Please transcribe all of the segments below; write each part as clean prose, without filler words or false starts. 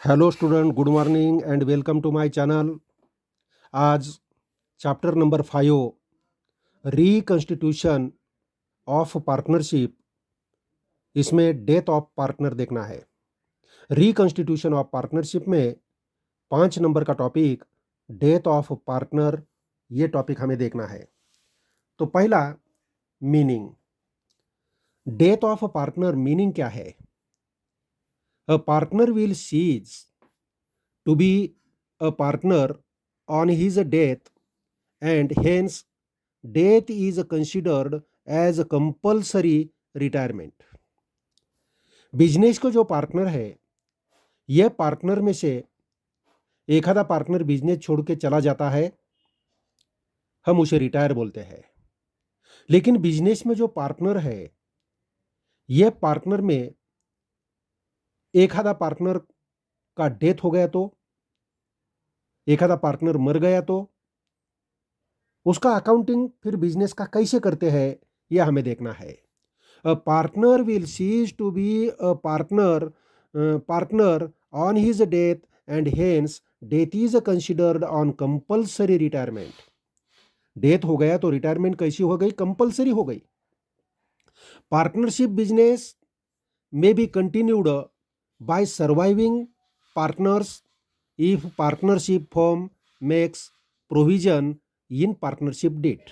Hello student, good morning and welcome to my channel. आज chapter number 5 reconstitution of partnership, इसमें death of partner देखना है। Reconstitution of partnership में 5 नंबर का टॉपिक डेथ ऑफ पार्टनर, ये टॉपिक हमें देखना है। तो पहला, meaning. Death of partner meaning क्या है? A partner will cease to be a partner on his death and hence death is considered as a compulsory retirement। Business को जो पार्टनर है, यह पार्टनर में से एक आधा पार्टनर बिजनेस छोड़ के चला जाता है, हम उसे रिटायर बोलते हैं। लेकिन बिजनेस में जो पार्टनर है, यह पार्टनर में एक आधा पार्टनर का डेथ हो गया तो, एक आधा पार्टनर मर गया तो उसका अकाउंटिंग फिर बिजनेस का कैसे करते हैं, यह हमें देखना है। A partner will cease to be a partner on his death and hence death is considered on compulsory retirement। Death हो गया तो रिटायरमेंट कैसी हो गई? कंपलसरी हो गई। Partnership business may be continued by surviving partners if partnership firm makes provision in partnership deed।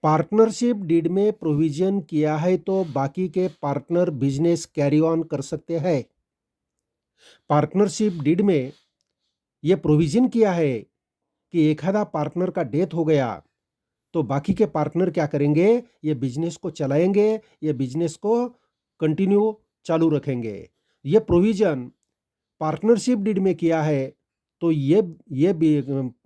Partnership deed में provision किया है तो बाकी के पार्टनर बिजनेस कैरी ऑन कर सकते हैं। पार्टनरशिप डीड में यह प्रोविजन किया है कि एक आधा पार्टनर का डेथ हो गया तो बाकी के पार्टनर क्या करेंगे? ये बिजनेस को चलाएंगे, ये बिजनेस को कंटिन्यू चालू रखेंगे। ये प्रोविजन पार्टनरशिप डीड में किया है तो ये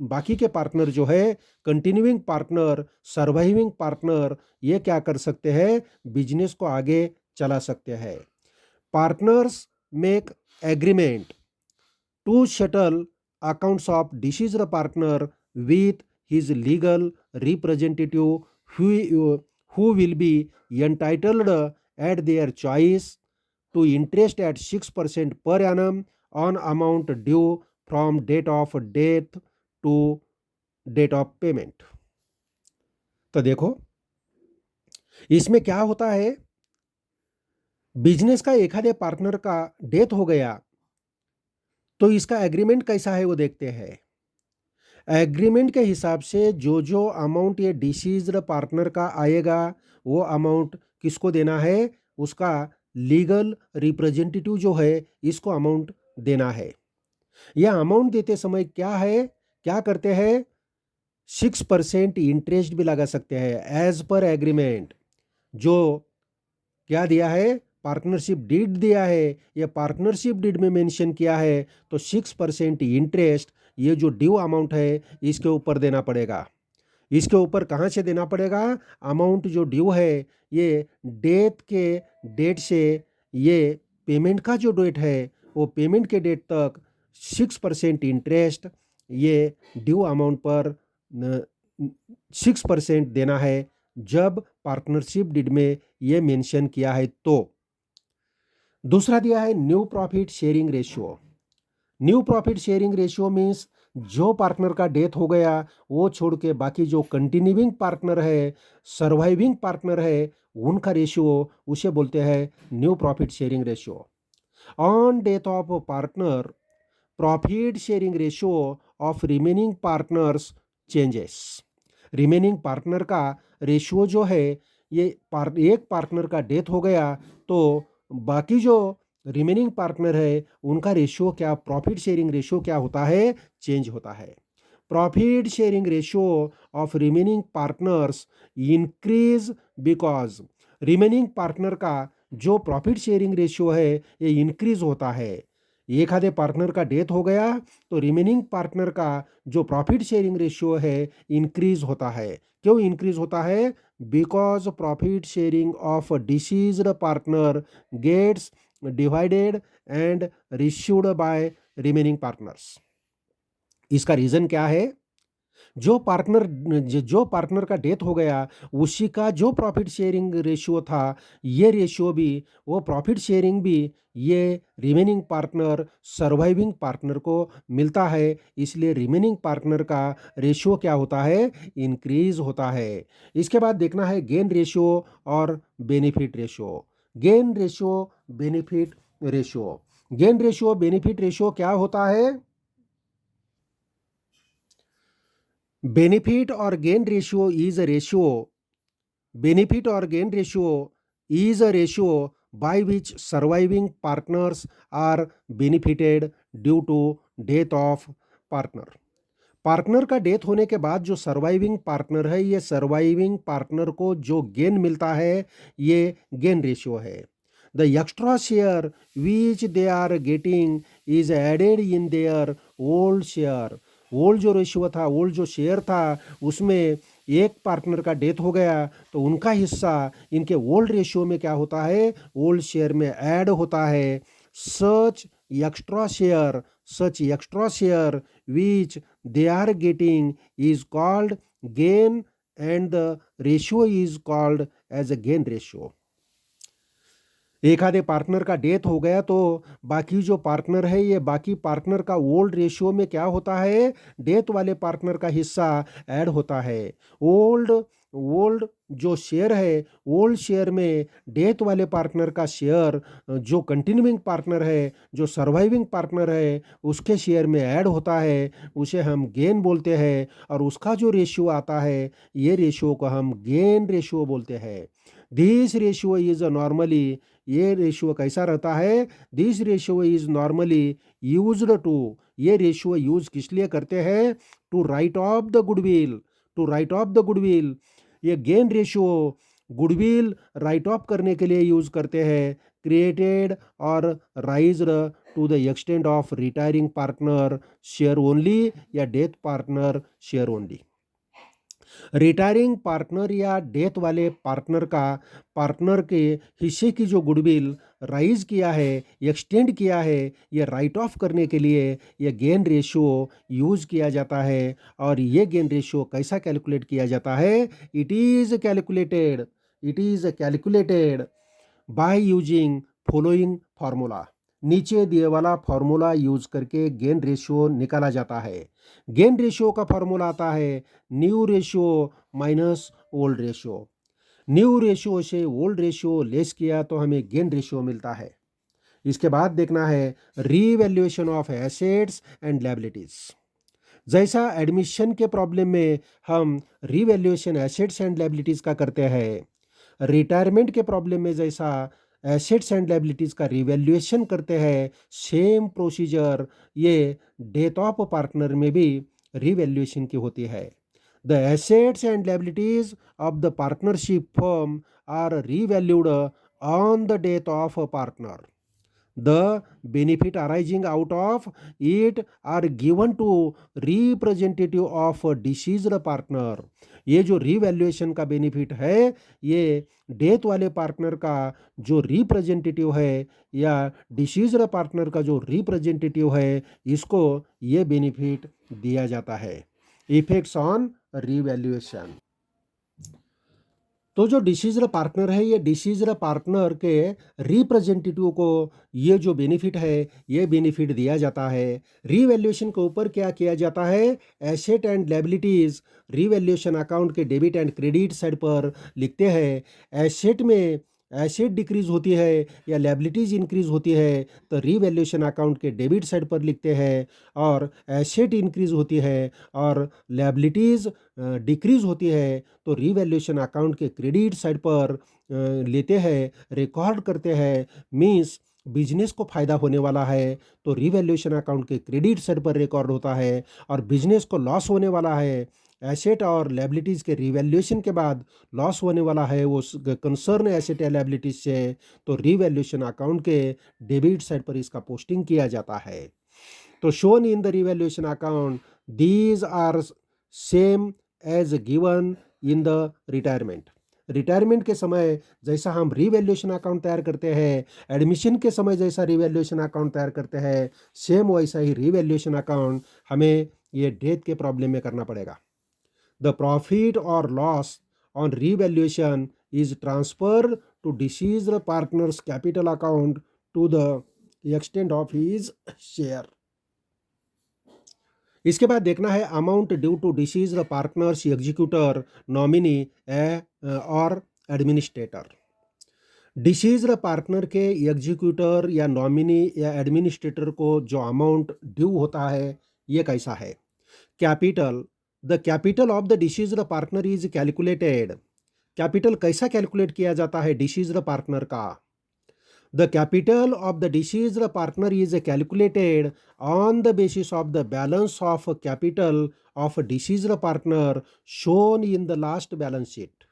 बाकी के पार्टनर जो है, कंटिन्यूइंग पार्टनर, सर्वाइविंग पार्टनर, ये क्या कर सकते हैं? बिजनेस को आगे चला सकते हैं। Partners make agreement to settle accounts of deceased partner with his legal representative who will be entitled at their choice to interest at 6% per annum on amount due from date of death to date of payment। तो देखो, इसमें क्या होता है? Business का एक आधे partner का डेथ हो गया तो इसका एग्रीमेंट कैसा है वो देखते हैं। एग्रीमेंट के हिसाब से जो जो अमाउंट ये डिसीज्ड पार्टनर का आएगा, वो अमाउंट किसको देना है? उसका लीगल रिप्रेजेंटेटिव जो है, इसको अमाउंट देना है। यह अमाउंट देते समय क्या करते हैं? 6% इंटरेस्ट भी लगा सकते हैं एज पर एग्रीमेंट। जो क्या दिया है? पार्टनरशिप डीड दिया है, यह पार्टनरशिप डीड में मेंशन किया है तो 6% इंटरेस्ट, ये जो ड्यू अमाउंट है, इसके ऊपर देना पड़ेगा। इसके ऊपर कहाँ से देना पड़ेगा? अमाउंट जो ड्यू है, ये डेट के डेट से, ये पेमेंट का जो डेट है, वो पेमेंट के डेट तक 6% इंटरेस्ट, ये ड्यू अमाउंट पर 6% देना है जब पार्टनरशिप डीड में ये मेंशन किया है तो। दूसरा दिया है new profit sharing ratio. New profit sharing ratio means जो पार्टनर का डेथ हो गया वो छोड़ के बाकी जो कंटिन्यूइंग पार्टनर है, सर्वाइविंग पार्टनर है, उनका रेशियो, उसे बोलते हैं new profit sharing ratio. On death of partner, profit sharing ratio of remaining partners changes. Remaining partner का रेशियो जो है, ये एक पार्टनर का डेथ हो गया तो बाकी जो रिमेनिंग पार्टनर है उनका रेशियो क्या, प्रॉफिट शेयरिंग रेशियो क्या होता है? चेंज होता है। Profit sharing ratio of remaining partners increase because remaining partner का जो प्रॉफिट शेयरिंग रेशियो है, ये इंक्रीज होता है। एक आधे पार्टनर का डेथ हो गया तो रिमेनिंग पार्टनर का जो प्रॉफिट शेयरिंग रेशियो है, इंक्रीज होता है। क्यों इंक्रीज होता है? Because profit sharing of deceased partner gets divided and received by remaining partners. इसका रीजन क्या है? जो पार्टनर का डेथ हो गया उसी का जो प्रॉफिट शेयरिंग रेशियो था ये रेशियो भी वो प्रॉफिट शेयरिंग भी ये रिमेनिंग पार्टनर सर्वाइविंग पार्टनर को मिलता है। इसलिए रिमेनिंग पार्टनर का रेशियो क्या होता है, इंक्रीज होता है। इसके बाद देखना है गेन रेशियो और benefit ratio. Gain ratio benefit ratio, gain ratio benefit ratio क्या होता है? बेनिफिट और gain ratio is a ratio, benefit or gain ratio is a ratio by which surviving partners are benefited due to death of partner। Partner का death होने के बाद जो surviving partner है ये सर्वाइविंग पार्टनर को जो गेन मिलता है ये गेन रेशियो है। The extra share which they are getting is added in their old share. Old जो रेशियो था, ओल्ड जो शेयर था उसमें एक पार्टनर का डेथ हो गया तो उनका हिस्सा इनके ओल्ड रेशियो में क्या होता है, ओल्ड शेयर में ऐड होता है। Such extra share which they are getting is called gain and the ratio is called as a gain ratio। एक आधे पार्टनर का डेथ हो गया तो बाकी जो पार्टनर है ये बाकी पार्टनर का ओल्ड रेशियो में क्या होता है, डेथ वाले पार्टनर का हिस्सा ऐड होता है। ओल्ड ओल्ड जो शेयर है ओल्ड शेयर में डेथ वाले पार्टनर का शेयर जो कंटिन्यूइंग पार्टनर है, जो सर्वाइविंग पार्टनर है उसके शेयर में ऐड होता है, उसे हम गेन बोलते हैं। और उसका जो रेशियो आता है ये रेशियो को हम गेन रेशियो बोलते हैं। दिस रेशियो इज नॉर्मली, ये रेशियो कैसा रहता है, this ratio is normally used to, ये रेशियो यूज किस लिए करते हैं, to write off the goodwill, to write off the goodwill. ये gain ratio goodwill write off करने के लिए यूज करते हैं, क्रिएटेड और raised to the extent of retiring partner share only या death partner share only. Retiring partner या death वाले पार्टनर का पार्टनर के हिस्से की जो गुडविल राइज किया है, एक्सटेंड किया है, ये राइट ऑफ करने के लिए ये गेन रेशियो यूज किया जाता है। और ये गेन रेशियो कैसा कैलकुलेट किया जाता है, it is calculated by using following formula. नीचे दिए वाला फार्मूला यूज करके गेन रेशियो निकाला जाता है। गेन रेशियो का फार्मूला आता है new ratio minus old ratio. New ratio से ओल्ड रेशियो लेस किया तो हमें गेन रेशियो मिलता है। इसके बाद देखना है revaluation of assets and liabilities. जैसा एडमिशन के प्रॉब्लम में हम रीवैल्यूएशन एसेट्स एंड लायबिलिटीज का करते हैं, रिटायरमेंट के प्रॉब्लम में जैसा एसेट्स एंड लायबिलिटीज का रिवैल्यूएशन करते हैं, सेम प्रोसीजर ये डेथ ऑफ पार्टनर में भी रिवैल्यूएशन की होती है। The assets and liabilities of the partnership firm are revalued on the death of a partner. The benefit arising out of it are given to representative of a deceased partner। ये जो revaluation का benefit है ये death वाले partner का जो representative है या डिसीज्ड पार्टनर का जो रिप्रेजेंटेटिव है इसको ये बेनिफिट दिया जाता है। Effects on revaluation. तो जो डिसीज्ड पार्टनर है ये डिसीज्ड पार्टनर के रिप्रेजेंटेटिव को ये जो बेनिफिट है ये बेनिफिट दिया जाता है। रीवैल्यूएशन के ऊपर क्या किया जाता है, asset and liabilities revaluation account के डेबिट एंड क्रेडिट साइड पर लिखते हैं। एसेट में एसेट डिक्रीज होती है या लायबिलिटीज इंक्रीज होती है तो रीवैल्यूएशन अकाउंट के डेबिट साइड पर लिखते हैं, और एसेट इंक्रीज होती है और लायबिलिटीज डिक्रीज होती है तो रीवैल्यूएशन अकाउंट के क्रेडिट साइड पर लेते हैं, रिकॉर्ड करते हैं। मीन्स बिजनेस को फ़ायदा होने वाला है तो रीवैल्यूएशन अकाउंट के क्रेडिट साइड पर रिकॉर्ड होता है, और बिजनेस को लॉस होने वाला है, एसेट और लायबिलिटीज़ के रिवैल्यूएशन के बाद लॉस होने वाला है वो कंसर्न एसेट या लायबिलिटीज से, तो रिवैल्यूएशन अकाउंट के डेबिट साइड पर इसका पोस्टिंग किया जाता है। तो shown in the revaluation account these are same as given in the retirement. Retirement के समय जैसा हम रिवैल्यूएशन अकाउंट तैयार करते हैं, एडमिशन के समय जैसा रिवैल्यूएशन अकाउंट तैयार करते हैं, सेम वैसा ही रिवैल्यूएशन अकाउंट हमें ये डेथ के प्रॉब्लम में करना पड़ेगा। द प्रॉफिट और loss on revaluation is transfer to deceased partner's capital account to the extent of his share. इसके बाद देखना है amount due to deceased partner's executor nominee और एडमिनिस्ट्रेटर। डिसीज्ड पार्टनर के एग्जीक्यूटर या नॉमिनी या एडमिनिस्ट्रेटर को जो अमाउंट ड्यू होता है ये कैसा है। Capital, the capital of the deceased partner is calculated. Capital कैसा कैलकुलेट किया जाता है डिसीज्ड पार्टनर का। The capital of the deceased partner is calculated on the basis of the balance of capital of deceased partner shown in the last balance sheet.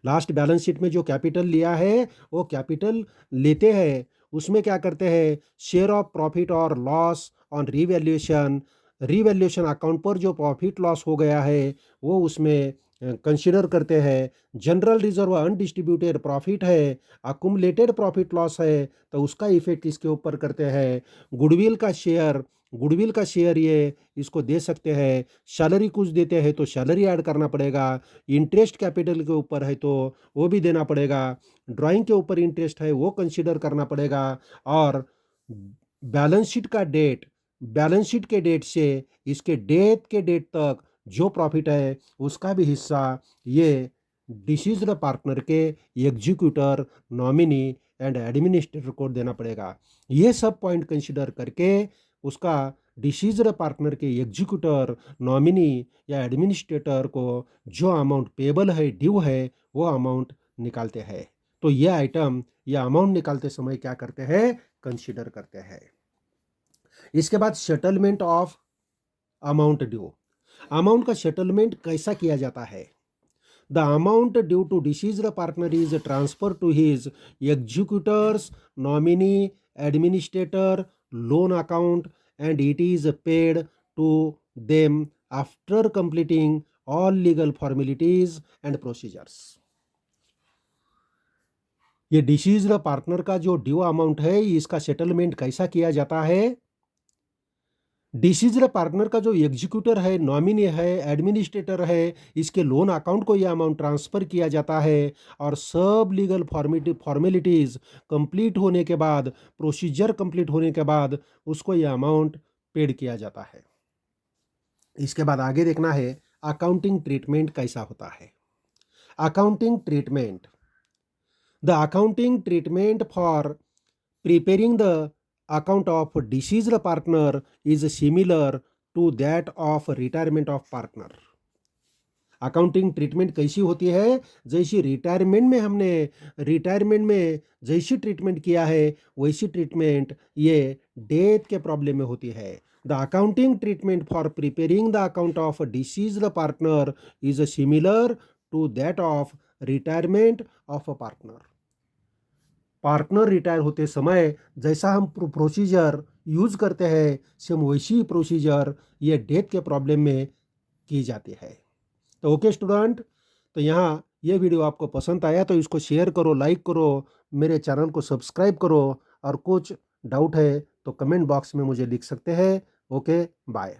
Last balance sheet में जो capital लिया है वो capital लेते हैं, उसमें क्या करते हैं, शेयर ऑफ प्रॉफिट और loss on revaluation, revaluation account पर जो प्रॉफिट लॉस हो गया है वो उसमें कंसिडर करते हैं। जनरल रिजर्व अनडिस्ट्रीब्यूटेड प्रॉफिट है, अकुमुलेटेड प्रॉफिट लॉस है तो उसका इफेक्ट इसके ऊपर करते हैं। गुडविल का शेयर, गुडविल का शेयर ये इसको दे सकते हैं। सैलरी कुछ देते हैं तो सैलरी ऐड करना पड़ेगा। इंटरेस्ट कैपिटल के ऊपर है तो वो भी देना पड़ेगा। ड्राइंग के ऊपर इंटरेस्ट है वो कंसीडर करना पड़ेगा। और बैलेंस शीट का डेट, बैलेंस शीट के डेट से इसके डेट के डेट तक जो प्रॉफिट है उसका भी हिस्सा ये डिसीज्ड पार्टनर के एग्जीक्यूटर नॉमिनी एंड एडमिनिस्ट्रेटर को देना पड़ेगा। ये सब पॉइंट कंसीडर करके उसका डिसीज्ड पार्टनर के एग्जीक्यूटर नॉमिनी या एडमिनिस्ट्रेटर को जो अमाउंट पेबल है, ड्यू है, वो अमाउंट निकालते हैं। तो ये आइटम या अमाउंट निकालते समय क्या करते हैं, कंसीडर करते हैं। इसके बाद settlement of amount due. Amount का सेटलमेंट कैसा किया जाता है। The amount due to deceased partner is transfer to his executors nominee administrator loan account and it is paid to them after completing all legal formalities and procedures। ये deceased partner का जो due amount है इसका settlement कैसा किया जाता है। Deceased partner का जो एग्जीक्यूटर है, नॉमिनी है, एडमिनिस्ट्रेटर है, इसके लोन अकाउंट को यह अमाउंट ट्रांसफ़र किया जाता है और सब लीगल फॉर्मेलिटीज़ कंप्लीट होने के बाद, प्रोसीजर कंप्लीट होने के बाद उसको यह अमाउंट पेड किया जाता है। इसके बाद आगे देखना है अकाउंटिंग ट्रीटमेंट कैसा होता है। Accounting treatment, the accounting treatment for preparing the account of deceased partner is similar to that of retirement of partner। Accounting treatment कैसी होती है, जैसी रिटायरमेंट में हमने रिटायरमेंट में जैसी ट्रीटमेंट किया है वैसी ट्रीटमेंट ये डेथ के प्रॉब्लम में होती है। The accounting treatment for preparing the account of deceased partner is similar to that of retirement of a partner. Partner retire होते समय जैसा हम प्रोसीजर यूज़ करते हैं सेम वैसी प्रोसीजर ये डेथ के प्रॉब्लम में की जाती है। तो ओके स्टूडेंट, तो यहाँ ये वीडियो आपको पसंद आया तो इसको शेयर करो, लाइक करो, मेरे चैनल को सब्सक्राइब करो और कुछ डाउट है तो कमेंट बॉक्स में मुझे लिख सकते हैं। Okay, bye.